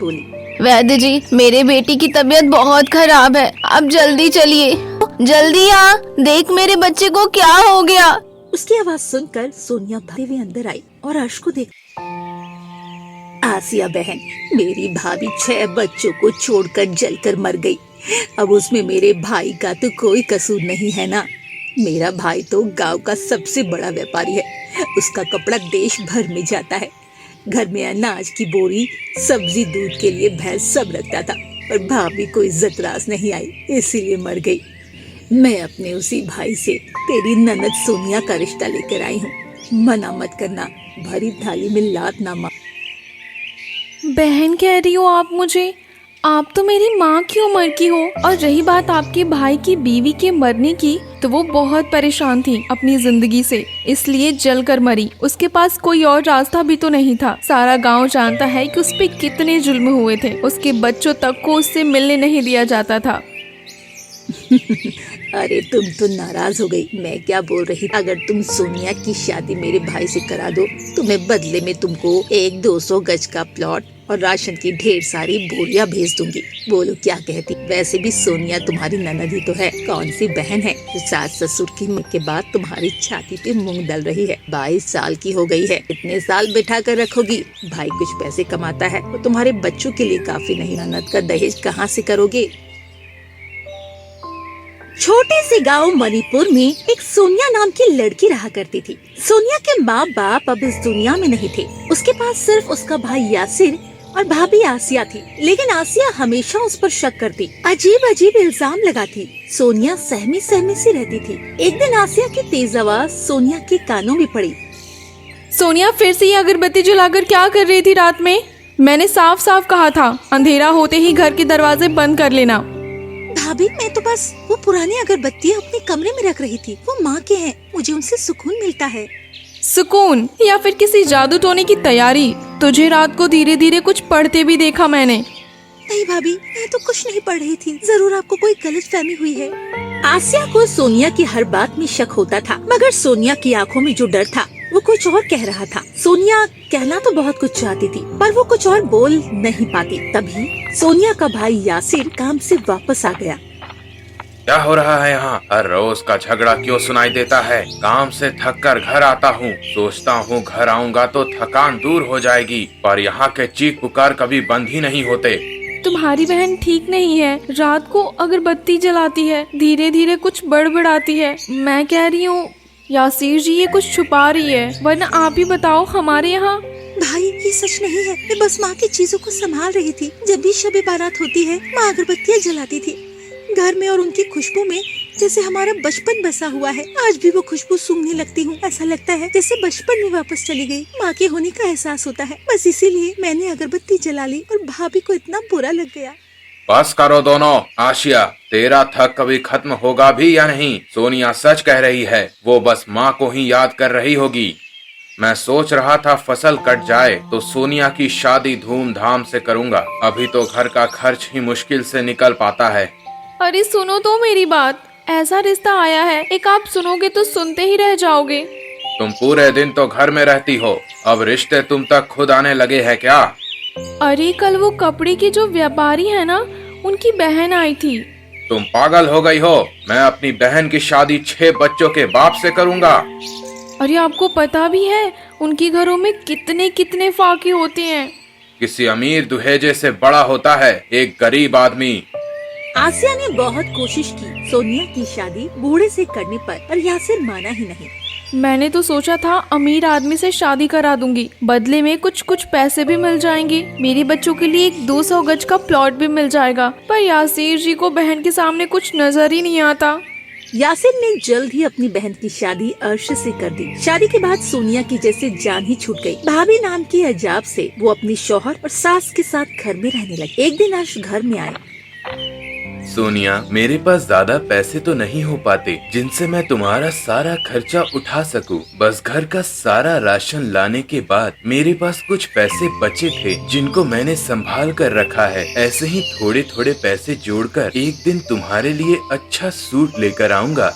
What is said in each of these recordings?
बोली। वैद्य जी, मेरे बेटी की तबीयत बहुत खराब है, आप जल्दी चलिए। जल्दी आ, देख मेरे बच्चे को क्या हो गया। उसकी आवाज सुनकर सोनिया भागते हुए अंदर आई और अर्श को देख। आसिया बहन, मेरी भाभी 6 बच्चों को छोड़कर जलकर मर गई। अब उसमें मेरे भाई का तो कोई कसूर नहीं है ना। मेरा भाई तो गांव का सबसे बड़ा व्यापारी है, उसका कपड़ा देश भर में जाता है। घर में अनाज की बोरी, सब्जी, दूध के लिए भैंस सब रखता था, पर भाभी को इज्जत रास नहीं आई, इसीलिए मर गई। मैं अपने उसी भाई से तेरी ननद सोनिया का रिश्ता लेकर आई हूँ। मना मत करना, भरी थाली में लात ना मार। बहन कह रही हो आप मुझे? आप तो मेरी माँ की उम्र की हो। और रही बात आपके भाई की बीवी के मरने की, तो वो बहुत परेशान थी अपनी जिंदगी से, इसलिए जल कर मरी। उसके पास कोई और रास्ता भी तो नहीं था। सारा गांव जानता है कि उस पे कितने जुल्म हुए थे। उसके बच्चों तक को उससे मिलने नहीं दिया जाता था। अरे तुम तो नाराज हो गई। मैं क्या बोल रही, अगर तुम सोनिया की शादी मेरे भाई से करा दो तो मैं बदले में तुमको 100-200 गज का प्लॉट और राशन की ढेर सारी बोरियां भेज दूंगी। बोलो क्या कहती? वैसे भी सोनिया तुम्हारी ननद ही तो है, कौन सी बहन है जो सास ससुर की मौत के बाद तुम्हारी छाती पे मूंग डाल रही है। 22 साल की हो गई है, इतने साल बैठा कर रखोगी? भाई कुछ पैसे कमाता है और तुम्हारे बच्चों के लिए काफी नहीं। ननद का दहेज कहाँ से करोगे? छोटे से गांव मणिपुर में एक सोनिया नाम की लड़की रहा करती थी। सोनिया के माँ बाप अब इस दुनिया में नहीं थे। उसके पास सिर्फ उसका भाई यासिर और भाभी आसिया थी, लेकिन आसिया हमेशा उस पर शक करती, अजीब अजीब इल्जाम लगाती। सोनिया सहमी सहमी सी रहती थी। एक दिन आसिया की तेज आवाज सोनिया के कानों में पड़ी। सोनिया, फिर से ये अगरबत्ती जलाकर क्या कर रही थी रात में? मैंने साफ साफ कहा था अंधेरा होते ही घर के दरवाजे बंद कर लेना। भाभी, मैं तो बस वो पुरानी अगरबत्तियाँ अपने कमरे में रख रही थी। वो माँ के हैं, मुझे उनसे सुकून मिलता है। सुकून या फिर किसी जादू टोने की तैयारी? तुझे रात को धीरे धीरे कुछ पढ़ते भी देखा मैंने। नहीं भाभी, मैं तो कुछ नहीं पढ़ रही थी। जरूर आपको कोई गलतफहमी हुई है। आसिया को सोनिया की हर बात में शक होता था, मगर सोनिया की आंखों में जो डर था वो कुछ और कह रहा था। सोनिया कहना तो बहुत कुछ चाहती थी, पर वो कुछ और बोल नहीं पाती। तभी सोनिया का भाई यासिर काम से वापस आ गया। क्या हो रहा है यहाँ? हर रोज का झगड़ा क्यों सुनाई देता है? काम से थक कर घर आता हूँ, सोचता हूँ घर आऊँगा तो थकान दूर हो जाएगी, पर यहाँ के चीख पुकार कभी बंद ही नहीं होते। तुम्हारी बहन ठीक नहीं है, रात को अगरबत्ती जलाती है, धीरे धीरे कुछ बड़बड़ाती है। मैं कह रही हूँ यासिर जी ये कुछ छुपा रही है, वरना आप ही बताओ हमारे यहाँ। भाई, ये सच नहीं है। मैं बस माँ की चीजों को संभाल रही थी। जब भी शब बारात होती है, माँ अगरबत्तियाँ जलाती थी घर में, और उनकी खुशबू में जैसे हमारा बचपन बसा हुआ है। आज भी वो खुशबू सूंघने लगती हूँ, ऐसा लगता है जैसे बचपन में वापस चली गई। माँ के होने का एहसास होता है। बस इसीलिए मैंने अगरबत्ती जला ली और भाभी को इतना बुरा लग गया। बस करो दोनों। आशिया, तेरा थक कभी खत्म होगा भी या नहीं? सोनिया सच कह रही है, वो बस माँ को ही याद कर रही होगी। मैं सोच रहा था फसल कट जाए तो सोनिया की शादी धूमधाम से करूँगा। अभी तो घर का खर्च ही मुश्किल से निकल पाता है। अरे सुनो तो मेरी बात, ऐसा रिश्ता आया है, एक आप सुनोगे तो सुनते ही रह जाओगे। तुम पूरे दिन तो घर में रहती हो, अब रिश्ते तुम तक खुद आने लगे हैं क्या? अरे कल वो कपड़े के जो व्यापारी है ना, उनकी बहन आई थी। तुम पागल हो गई हो? मैं अपनी बहन की शादी 6 बच्चों के बाप से करूँगा। अरे आपको पता भी है उनके घरों में कितने कितने फाके होते हैं। किसी अमीर दुहेजे से बड़ा होता है एक गरीब आदमी। आसिया ने बहुत कोशिश की सोनिया की शादी बूढ़े से करने पर यासिर माना ही नहीं। मैंने तो सोचा था अमीर आदमी से शादी करा दूंगी, बदले में कुछ कुछ पैसे भी मिल जाएंगे, मेरे बच्चों के लिए एक 200 गज का प्लॉट भी मिल जाएगा। पर यासिर जी को बहन के सामने कुछ नजर ही नहीं आता। यासिर ने जल्द ही अपनी बहन की शादी अर्श से कर दी। शादी के बाद सोनिया की जैसे जान ही छूट गई। भाभी नाम के अजाब से वो अपनी शौहर और सास के साथ घर में रहने लगी। एक दिन अर्श घर में आए। सोनिया, मेरे पास ज्यादा पैसे तो नहीं हो पाते जिनसे मैं तुम्हारा सारा खर्चा उठा सकूं। बस घर का सारा राशन लाने के बाद मेरे पास कुछ पैसे बचे थे जिनको मैंने संभाल कर रखा है। ऐसे ही थोड़े थोड़े पैसे जोड़कर एक दिन तुम्हारे लिए अच्छा सूट लेकर आऊँगा।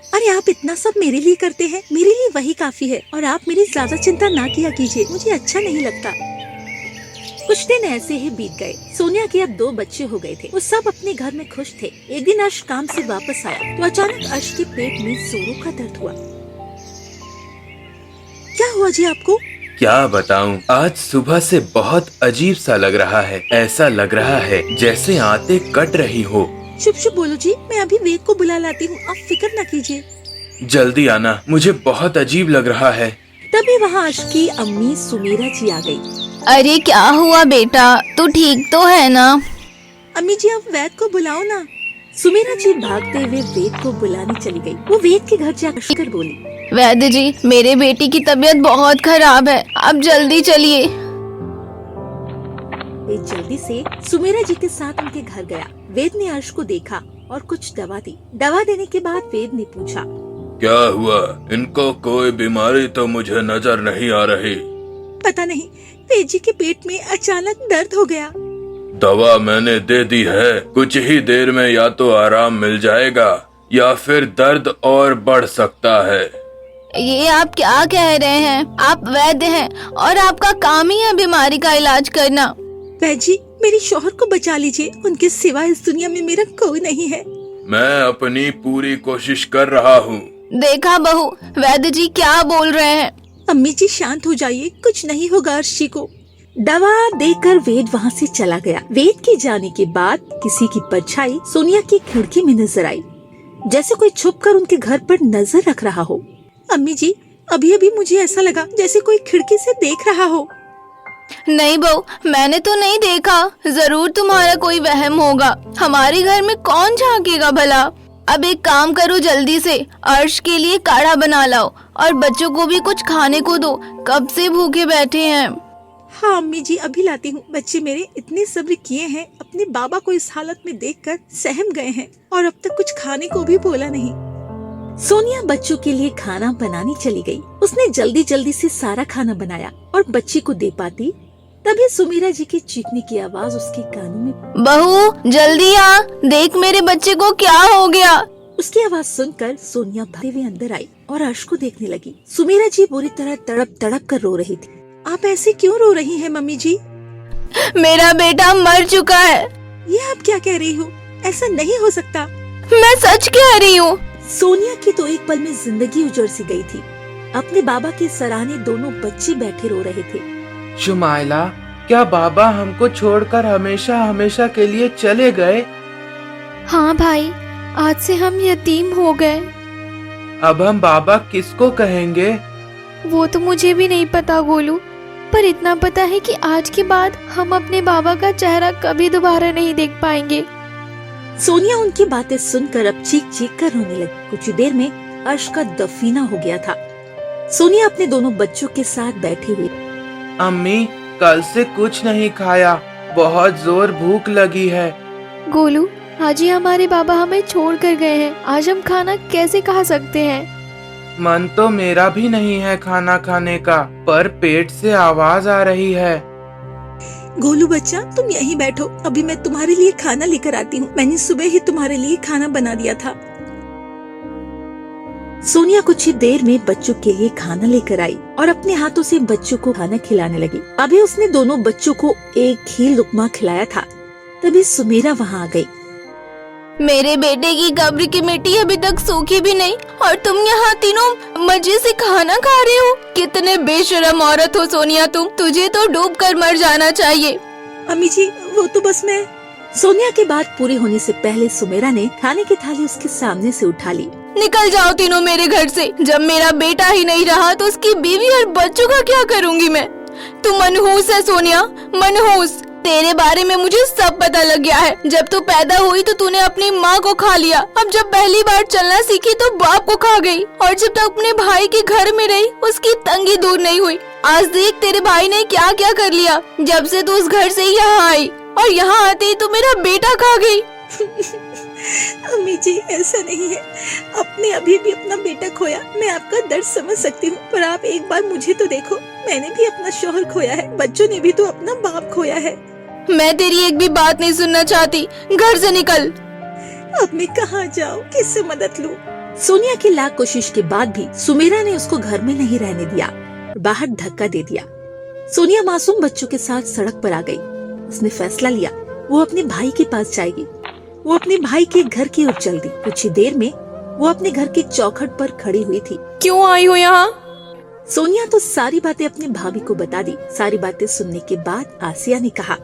अरे आप इतना सब मेरे लिए करते हैं, मेरे लिए वही काफी है, और आप मेरी ज्यादा चिंता ना किया कीजिए, मुझे अच्छा नहीं लगता। कुछ दिन ऐसे ही बीत गए। सोनिया के अब 2 बच्चे हो गए थे। वो सब अपने घर में खुश थे। एक दिन अर्श काम से वापस आया तो अचानक अर्श के पेट में जोरों का दर्द हुआ। क्या हुआ जी आपको? क्या बताऊं, आज सुबह से बहुत अजीब सा लग रहा है। ऐसा लग रहा है जैसे आंतें कट रही हो। चुप चुप बोलो जी, मैं अभी वेद को बुला लाती हूँ, आप फिक्र न कीजिए। जल्दी आना, मुझे बहुत अजीब लग रहा है। तभी वहाँ अर्श की अम्मी सुमेरा जी आ गई। अरे क्या हुआ बेटा, तू ठीक तो है ना? अम्मी जी आप वैद को बुलाओ ना। सुमेरा जी भागते हुए वेद को बुलाने चली गई। वो वेद के घर जाकर बोली, वैद्य जी, मेरे बेटी की तबीयत बहुत खराब है, आप जल्दी चलिए। वेद जल्दी से सुमेरा जी के साथ उनके घर गया। वेद ने अर्श को देखा और कुछ दवा दी। दवा देने के बाद वेद ने पूछा, क्या हुआ? इनको कोई बीमारी तो मुझे नजर नहीं आ रही। पता नहीं, वेद जी के पेट में अचानक दर्द हो गया। दवा मैंने दे दी है, कुछ ही देर में या तो आराम मिल जाएगा या फिर दर्द और बढ़ सकता है। ये आप क्या कह रहे हैं? आप वैद्य हैं और आपका काम ही है बीमारी का इलाज करना। वैद जी मेरे शौहर को बचा लीजिए, उनके सिवा इस दुनिया में मेरा कोई नहीं है। मैं अपनी पूरी कोशिश कर रहा हूँ। देखा बहू, वैद्य जी क्या बोल रहे हैं। अम्मी जी शांत हो जाइए, कुछ नहीं होगा अर्श जी को। दवा देकर वेद वहाँ से चला गया। वेद के जाने के बाद किसी की परछाई सोनिया की खिड़की में नजर आई, जैसे कोई छुपकर उनके घर पर नजर रख रहा हो। अम्मी जी अभी अभी मुझे ऐसा लगा जैसे कोई खिड़की से देख रहा हो। नहीं बहू, मैंने तो नहीं देखा, जरूर तुम्हारा कोई वहम होगा। हमारे घर में कौन झांकेगा भला। अब एक काम करो, जल्दी से अर्श के लिए काढ़ा बना लाओ और बच्चों को भी कुछ खाने को दो, कब से भूखे बैठे हैं। हाँ अम्मी जी अभी लाती हूँ। बच्चे मेरे इतने सब्र किए हैं, अपने बाबा को इस हालत में देखकर सहम गए हैं और अब तक कुछ खाने को भी बोला नहीं। सोनिया बच्चों के लिए खाना बनाने चली गई। उसने जल्दी जल्दी से सारा खाना बनाया और बच्ची को दे पाती, तभी सुमेरा जी की चीखने की आवाज उसके कानों में। बहू जल्दी आ, देख मेरे बच्चे को क्या हो गया। उसकी आवाज सुनकर सोनिया भागते हुए अंदर आई और अर्श को देखने लगी। सुमेरा जी बुरी तरह तड़प तड़प कर रो रही थी। आप ऐसे क्यों रो रही हैं मम्मी जी? मेरा बेटा मर चुका है। ये आप क्या कह रही हो? ऐसा नहीं हो सकता। मैं सच कह रही हूँ। सोनिया की तो एक पल में जिंदगी उजड़ सी गई थी। अपने बाबा के सराहने दोनों बच्चे बैठे रो रहे थे। शुमाइला, क्या बाबा हमको छोड़कर हमेशा हमेशा के लिए चले गए? हाँ भाई, आज से हम यतीम हो गए। अब हम बाबा किसको कहेंगे? वो तो मुझे भी नहीं पता गोलू, पर इतना पता है कि आज के बाद हम अपने बाबा का चेहरा कभी दोबारा नहीं देख पाएंगे। सोनिया उनकी बातें सुनकर अब चीख चीख कर रोने लगी। कुछ ही देर में अर्श का दफीना हो गया था। सोनिया अपने दोनों बच्चों के साथ बैठी हुई। अम्मी, कल से कुछ नहीं खाया, बहुत जोर भूख लगी है। गोलू, आज ही हमारे बाबा हमें छोड़ कर गए हैं, आज हम खाना कैसे खा सकते हैं? मन तो मेरा भी नहीं है खाना खाने का, पर पेट से आवाज आ रही है। गोलू बच्चा तुम यहीं बैठो, अभी मैं तुम्हारे लिए खाना लेकर आती हूँ। मैंने सुबह ही तुम्हारे लिए खाना बना दिया था। सोनिया कुछ ही देर में बच्चों के लिए खाना लेकर आई और अपने हाथों से बच्चों को खाना खिलाने लगी। अभी उसने दोनों बच्चों को एक ही लुकमा खिलाया था, तभी सुमेरा वहाँ आ गई। मेरे बेटे की कब्र की मिट्टी अभी तक सूखी भी नहीं और तुम यहाँ तीनों मजे से खाना खा रहे हो। कितने बेशरम औरत हो सोनिया तुम, तुझे तो डूब कर मर जाना चाहिए। अम्मी जी वो तो बस मैं। सोनिया की बात पूरी होने से पहले सुमेरा ने खाने की थाली उसके सामने से उठा ली। निकल जाओ तीनों मेरे घर से। जब मेरा बेटा ही नहीं रहा तो उसकी बीवी और बच्चों का क्या करूँगी मैं। तू मनहूस है सोनिया, मनहूस। तेरे बारे में मुझे सब पता लग गया है। जब तू पैदा हुई तो तूने अपनी माँ को खा लिया, अब जब पहली बार चलना सीखी तो बाप को खा गई, और जब तक अपने भाई के घर में रही उसकी तंगी दूर नहीं हुई। आज देख तेरे भाई ने क्या क्या कर लिया। जब से तू उस घर से यहाँ आई और यहाँ आते ही तू मेरा बेटा खा गई। अम्मी जी ऐसा नहीं है, आपने अभी भी अपना बेटा खोया। मैं आपका दर्द समझ सकती हूँ, पर आप एक बार मुझे तो देखो। मैंने भी अपना शौहर खोया है, बच्चों ने भी तो अपना बाप खोया है। मैं तेरी एक भी बात नहीं सुनना चाहती, घर से निकल। अब मैं कहाँ जाऊँ, किससे मदद लूँ? सोनिया की लाख कोशिश के बाद भी सुमेरा ने उसको घर में नहीं रहने दिया, बाहर धक्का दे दिया। सोनिया मासूम बच्चों के साथ सड़क पर आ गई। उसने फैसला लिया वो अपने भाई के पास जाएगी। वो अपने भाई के घर की ओर चल दी। कुछ ही देर में वो अपने घर की चौखट पर खड़ी हुई थी। क्यों आई हो यहाँ? सोनिया तो सारी बातें अपनी भाभी को बता दी। सारी बातें सुनने के बाद आसिया ने कहा,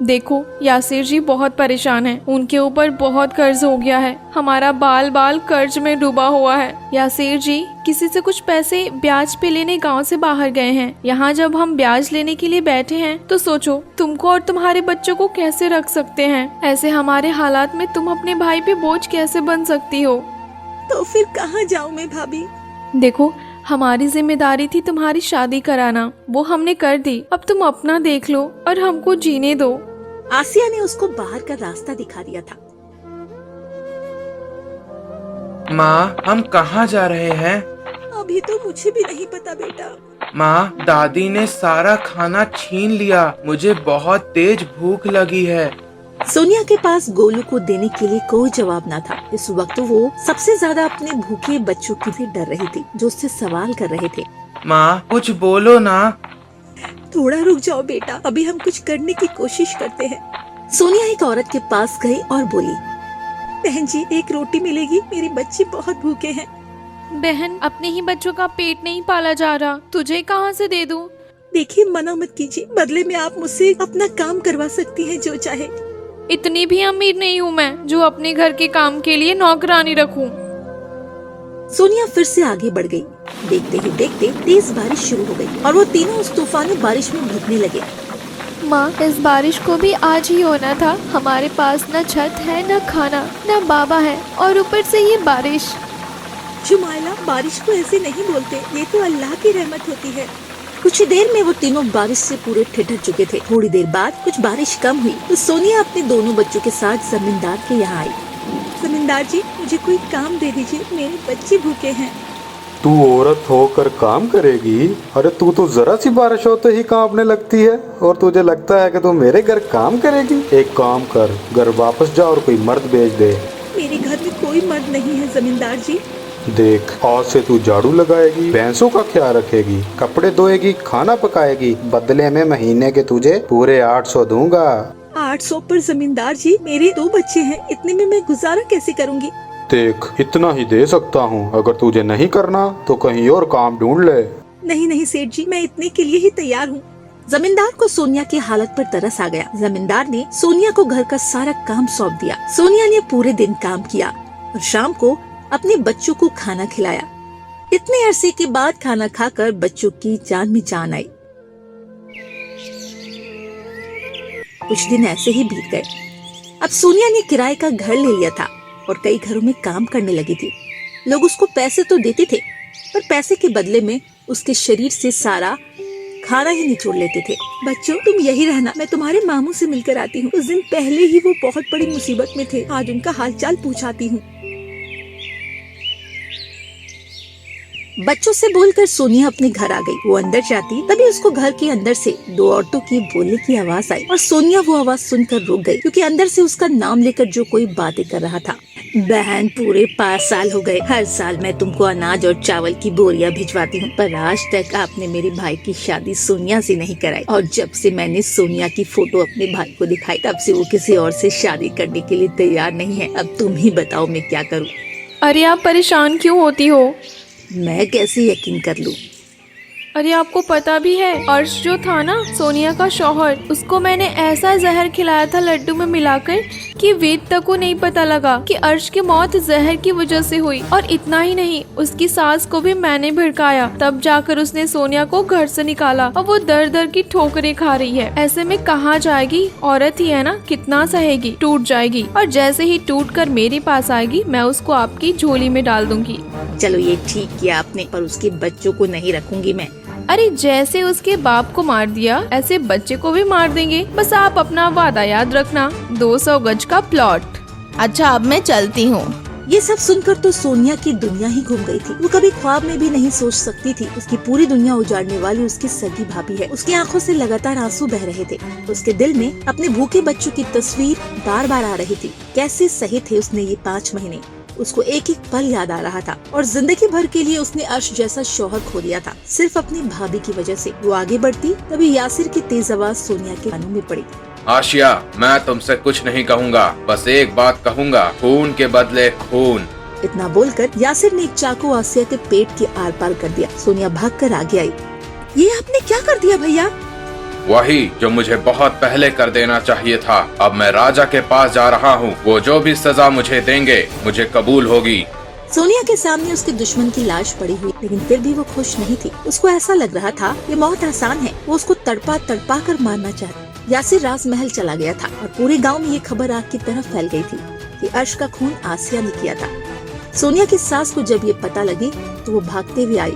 देखो यासिर जी बहुत परेशान हैं। उनके ऊपर बहुत कर्ज हो गया है। हमारा बाल बाल कर्ज में डूबा हुआ है। यासिर जी किसी से कुछ पैसे ब्याज पे लेने गांव से बाहर गए हैं। यहाँ जब हम ब्याज लेने के लिए बैठे हैं तो सोचो तुमको और तुम्हारे बच्चों को कैसे रख सकते हैं। ऐसे हमारे हालात में तुम अपने भाई पे बोझ कैसे बन सकती हो? तो फिर कहाँ जाऊँ मैं भाभी? देखो हमारी जिम्मेदारी थी तुम्हारी शादी कराना, वो हमने कर दी। अब तुम अपना देख लो और हमको जीने दो। आसिया ने उसको बाहर का रास्ता दिखा दिया था। माँ हम कहाँ जा रहे हैं? अभी तो मुझे भी नहीं पता बेटा। माँ दादी ने सारा खाना छीन लिया। मुझे बहुत तेज भूख लगी है। सोनिया के पास गोलू को देने के लिए कोई जवाब न था। इस वक्त वो सबसे ज्यादा अपने भूखे बच्चों की भी डर रही थी जो उससे सवाल कर रहे थे। माँ कुछ बोलो ना। थोड़ा रुक जाओ बेटा, अभी हम कुछ करने की कोशिश करते हैं। सोनिया एक औरत के पास गई और बोली, बहन जी एक रोटी मिलेगी, मेरे बच्चे बहुत भूखे हैं। बहन अपने ही बच्चों का पेट नहीं पाला जा रहा, तुझे कहाँ से दे दूँ? देखिए मना मत कीजिए, बदले में आप मुझसे अपना काम करवा सकती हैं जो चाहे। इतनी भी अमीर नहीं हूँ मैं जो अपने घर के काम के लिए नौकरानी रखूं। सोनिया फिर से आगे बढ़ गई। देखते ही देखते तेज बारिश शुरू हो गई और वो तीनों उस तूफानी बारिश में भीगने लगे। माँ इस बारिश को भी आज ही होना था। हमारे पास न छत है, न खाना, न बाबा है और ऊपर से ये बारिश। जुमाइला बारिश को ऐसे नहीं बोलते, ये तो अल्लाह की रहमत होती है। कुछ ही देर में वो तीनों बारिश से पूरे ठिठुर चुके थे। थोड़ी देर बाद कुछ बारिश कम हुई तो सोनिया अपने दोनों बच्चों के साथ जमींदार के यहाँ आई। जमींदार जी मुझे कोई काम दे दीजिए, मेरे बच्चे भूखे हैं। तू औरत होकर काम करेगी? अरे तू तो जरा सी बारिश होते ही कांपने लगती है और तुझे लगता है कि तू मेरे घर काम करेगी। एक काम कर, घर वापस जा और कोई मर्द भेज दे। मेरे घर में कोई मर्द नहीं है जमींदार जी। देख आज से तू झाड़ू लगाएगी, भैंसों का ख्याल रखेगी, कपड़े धोएगी, खाना पकाएगी। बदले में महीने के तुझे पूरे 800 दूंगा। 800 पर जमींदार जी मेरे 2 बच्चे हैं, इतने में मैं गुजारा कैसे करूंगी? देख इतना ही दे सकता हूँ, अगर तुझे नहीं करना तो कहीं और काम ढूंढ ले। नहीं नहीं सेठ जी, मैं इतने के लिए ही तैयार हूँ। जमींदार को सोनिया की हालत पर तरस आ गया। जमींदार ने सोनिया को घर का सारा काम सौंप दिया। सोनिया ने पूरे दिन काम किया और शाम को अपने बच्चों को खाना खिलाया। इतने अरसे के बाद खाना खाकर बच्चों की जान में जान आई। कुछ दिन ऐसे ही बीत गए। अब सोनिया ने किराए का घर ले लिया था और कई घरों में काम करने लगी थी। लोग उसको पैसे तो देते थे पर पैसे के बदले में उसके शरीर से सारा खाना ही निचोड़ लेते थे। बच्चों तुम यही रहना, मैं तुम्हारे मामू से मिलकर आती हूँ। उस दिन पहले ही वो बहुत बड़ी मुसीबत में थे, आज उनका हालचाल पूछाती हूँ। बच्चों से बोलकर सोनिया अपने घर आ गई। वो अंदर जाती तभी उसको घर के अंदर से 2 औरतों की बोलने की आवाज आई और सोनिया वो आवाज सुनकर रुक गई क्योंकि अंदर से उसका नाम लेकर जो कोई बातें कर रहा था। बहन पूरे 5 साल हो गए, हर साल मैं तुमको अनाज और चावल की बोरियां भिजवाती हूँ, पर आज तक आपने मेरे भाई की शादी सोनिया से नहीं कराई। और जब से मैंने सोनिया की फोटो अपने भाई को दिखाई तब से वो किसी और से शादी करने के लिए तैयार नहीं है। अब तुम ही बताओ मैं क्या करूँ? अरे आप परेशान क्यों होती हो? मैं कैसे यकीन कर लूं? अरे आपको पता भी है अर्श जो था ना सोनिया का शौहर, उसको मैंने ऐसा जहर खिलाया था लड्डू में मिलाकर कि वेद तक को नहीं पता लगा कि अर्श की मौत जहर की वजह से हुई। और इतना ही नहीं, उसकी सास को भी मैंने भड़काया, तब जाकर उसने सोनिया को घर से निकाला और वो दर दर की ठोकरें खा रही है। ऐसे में कहाँ जाएगी? औरत ही है ना, कितना सहेगी, टूट जाएगी। और जैसे ही टूट कर मेरे पास आएगी मैं उसको आपकी झोली में डाल दूंगी। चलो ये ठीक किया आपने, पर उसके बच्चों को नहीं रखूंगी मैं। अरे जैसे उसके बाप को मार दिया ऐसे बच्चे को भी मार देंगे। बस आप अपना वादा याद रखना। 200 गज का प्लॉट। अच्छा अब मैं चलती हूँ। ये सब सुनकर तो सोनिया की दुनिया ही घूम गई थी। वो कभी ख्वाब में भी नहीं सोच सकती थी उसकी पूरी दुनिया उजाड़ने वाली उसकी सगी भाभी है। उसकी आंखों से लगातार आंसू बह रहे थे। उसके दिल में अपने भूखे बच्चों की तस्वीर बार बार आ रही थी। कैसे सहे थे उसने ये 5 महीने। उसको एक एक पल याद आ रहा था और जिंदगी भर के लिए उसने अर्श जैसा शौहर खो दिया था सिर्फ अपनी भाभी की वजह से। वो आगे बढ़ती तभी यासिर की तेज आवाज सोनिया के कानों में पड़ी। आशिया, मैं तुमसे कुछ नहीं कहूँगा, बस एक बात कहूँगा, खून के बदले खून। इतना बोलकर यासिर ने एक चाकू आसिया के पेट के आर पार कर दिया। सोनिया भागकर आगे आई। ये आपने क्या कर दिया भैया? वही जो मुझे बहुत पहले कर देना चाहिए था। अब मैं राजा के पास जा रहा हूँ, वो जो भी सजा मुझे देंगे मुझे कबूल होगी। सोनिया के सामने उसके दुश्मन की लाश पड़ी हुई, लेकिन फिर भी वो खुश नहीं थी। उसको ऐसा लग रहा था कि मौत आसान है। वो उसको तड़पा तड़पा कर मारना चाहती। यासिर राजमहल चला गया था और पूरे गांव में ये खबर आग की तरह फैल गई थी कि अर्श का खून आसिया ने किया था। सोनिया की सास को जब ये पता लगी तो वो भागते हुए आई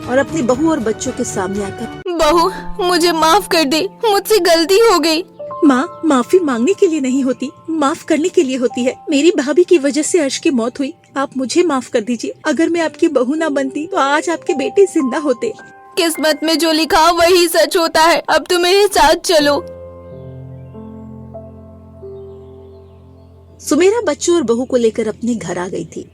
और अपनी बहू और बच्चों के सामने आकर, बहू मुझे माफ कर दे, मुझसे गलती हो गई। माँ, माफी मांगने के लिए नहीं होती, माफ करने के लिए होती है। मेरी भाभी की वजह से अर्श की मौत हुई, आप मुझे माफ कर दीजिए। अगर मैं आपकी बहू ना बनती तो आज आपके बेटे जिंदा होते। किस्मत में जो लिखा वही सच होता है। अब तुम मेरे साथ चलो। सुमेरा बच्चों और बहू को लेकर अपने घर आ गई थी।